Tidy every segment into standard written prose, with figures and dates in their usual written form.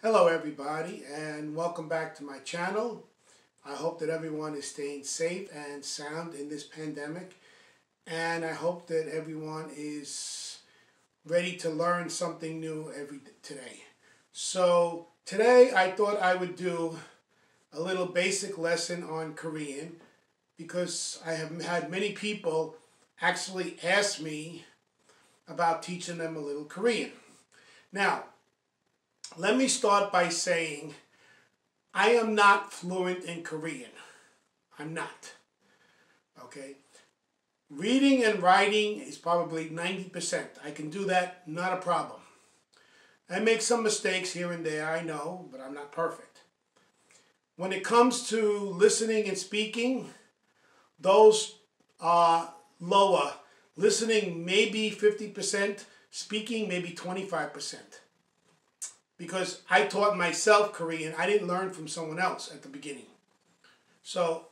Hello everybody and welcome back to my channel. I hope that everyone is staying safe and sound in this pandemic, and I hope that everyone is ready to learn something new today. So today I thought I would do a little basic lesson on Korean because I have had many people actually ask me about teaching them a little Korean. Now, let me start by saying I am not fluent in Korean. I'm not. Okay? Reading and writing is probably 90%. I can do that, not a problem. I make some mistakes here and there, I know, but I'm not perfect. When it comes to listening and speaking, those are lower. Listening maybe 50%, speaking maybe 25%. Because I taught myself Korean. I didn't learn from someone else at the beginning. So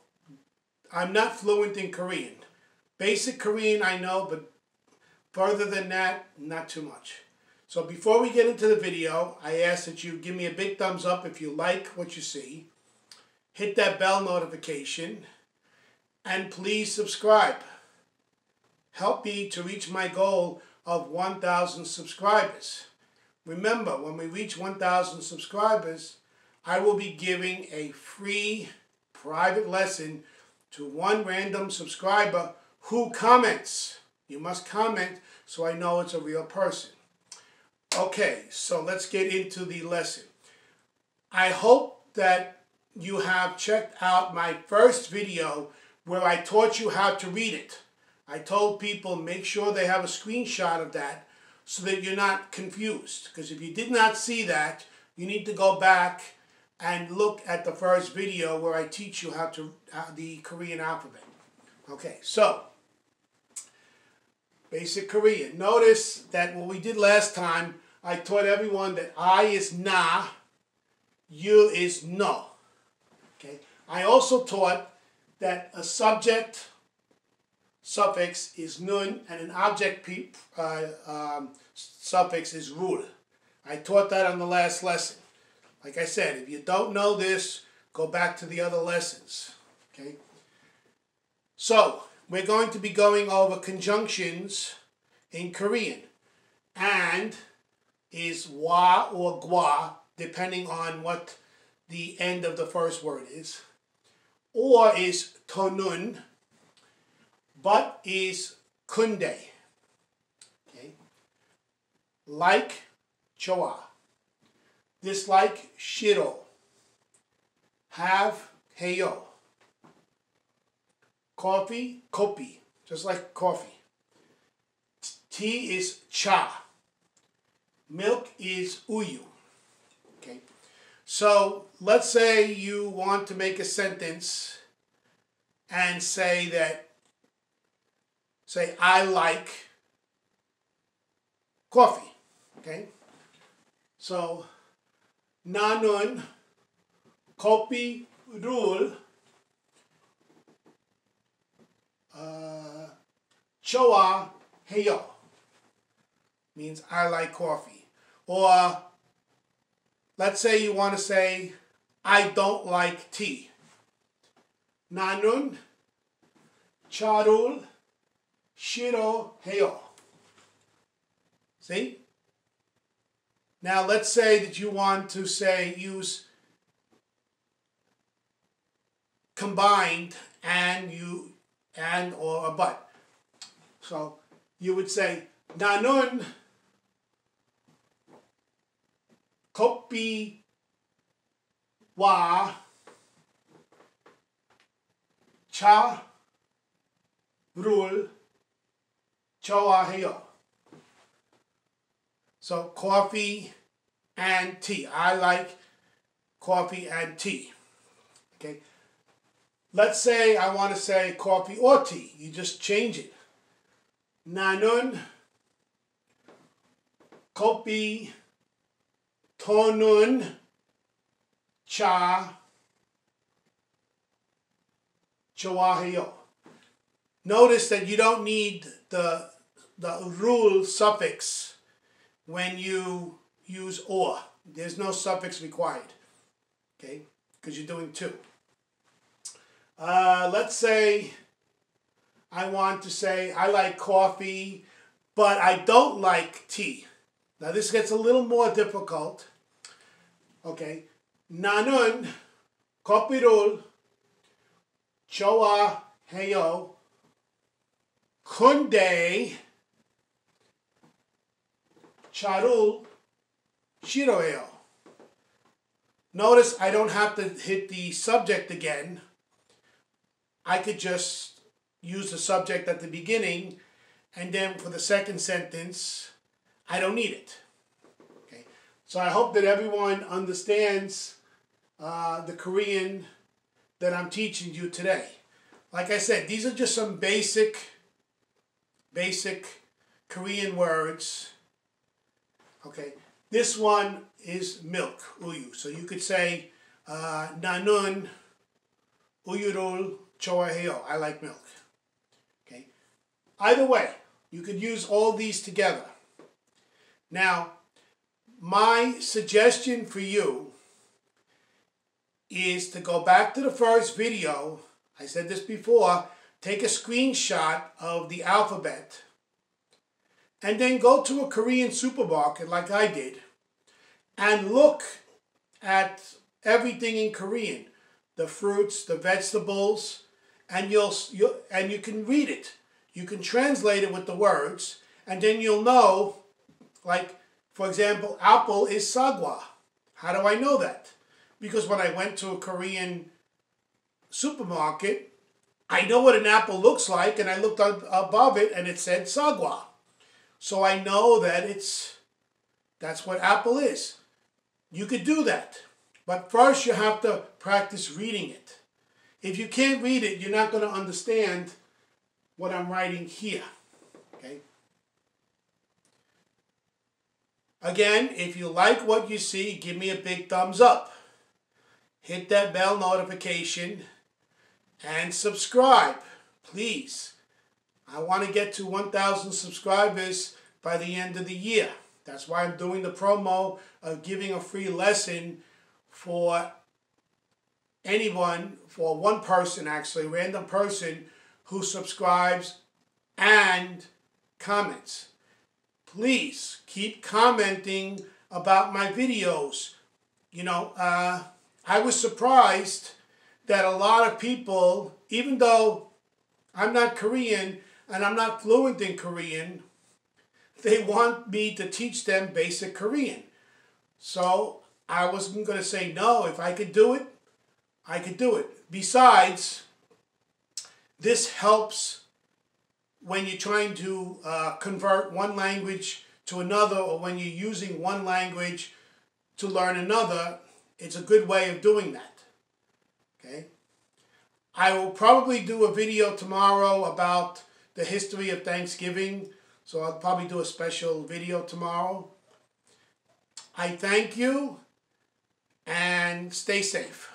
I'm not fluent in Korean. Basic Korean I know, but further than that, not too much. So before we get into the video, I ask that you give me a big thumbs up if you like what you see. Hit that bell notification. And please subscribe. Help me to reach my goal of 1,000 subscribers. Remember, when we reach 1,000 subscribers, I will be giving a free private lesson to one random subscriber who comments. You must comment so I know it's a real person. Okay, so let's get into the lesson. I hope that you have checked out my first video where I taught you how to read it. I told people make sure they have a screenshot of that so that you're not confused. Because if you did not see that, you need to go back and look at the first video where I teach you how to the Korean alphabet. Okay, so basic Korean. Notice that what we did last time, I taught everyone that I is na, you is no. Okay, I also taught that a subject suffix is nun and an object suffix is rul. I taught that on the last lesson. Like I said, if you don't know this, go back to the other lessons. Okay? So, we're going to be going over conjunctions in Korean. And is wa or gwa, depending on what the end of the first word is. Or is tonun, but is kunde. Okay. Like, choa. Dislike, shiro. Have, heyo. Coffee, kopi. Just like coffee. Tea is cha. Milk is uyu. Okay. So let's say you want to make a sentence and say I like coffee. Okay. So 나는 커피를 좋아해요. Means I like coffee. Or let's say you want to say I don't like tea. 나는 차를 싫어해요. See? Now let's say that you want to use combined and or a but. So you would say 나는 커피와 차를 좋아해요. So coffee and tea. I like coffee and tea. Okay. Let's say I want to say coffee or tea. You just change it. 나는 커피 또는 차 좋아해요. Notice that you don't need the rule suffix when you use or. There's no suffix required, okay? Because you're doing two. Let's say I want to say I like coffee, but I don't like tea. Now this gets a little more difficult. Okay. 나는 커피를 좋아해요. 근데 차를 싫어해요. Notice I don't have to hit the subject again. I could just use the subject at the beginning, and then for the second sentence, I don't need it. Okay. So I hope that everyone understands the Korean that I'm teaching you today. Like I said, these are just some basic Korean words. Okay. This one is milk, uyu. So you could say, 나는 우유를 좋아해요. I like milk. Okay. Either way, you could use all these together. Now, my suggestion for you is to go back to the first video. I said this before. Take a screenshot of the alphabet and then go to a Korean supermarket like I did and look at everything in Korean, the fruits, the vegetables, and you can read it. You can translate it with the words, and then you'll know, like, for example, apple is sagwa. How do I know that? Because when I went to a Korean supermarket, I know what an apple looks like, and I looked above it, and it said sagwa. So I know that that's what apple is. You could do that. But first you have to practice reading it. If you can't read it, you're not going to understand what I'm writing here. Okay? Again, if you like what you see, give me a big thumbs up. Hit that bell notification and subscribe, please. I want to get to 1,000 subscribers by the end of the year. That's why I'm doing the promo of giving a free lesson for anyone, for one person actually, a random person who subscribes and comments. Please keep commenting about my videos. You know, I was surprised that a lot of people, even though I'm not Korean and I'm not fluent in Korean, they want me to teach them basic Korean. So I wasn't going to say no. If I could do it, I could do it. Besides, this helps when you're trying to convert one language to another, or when you're using one language to learn another. It's a good way of doing that. Okay? I will probably do a video tomorrow about the history of Thanksgiving. So I'll probably do a special video tomorrow. I thank you and stay safe.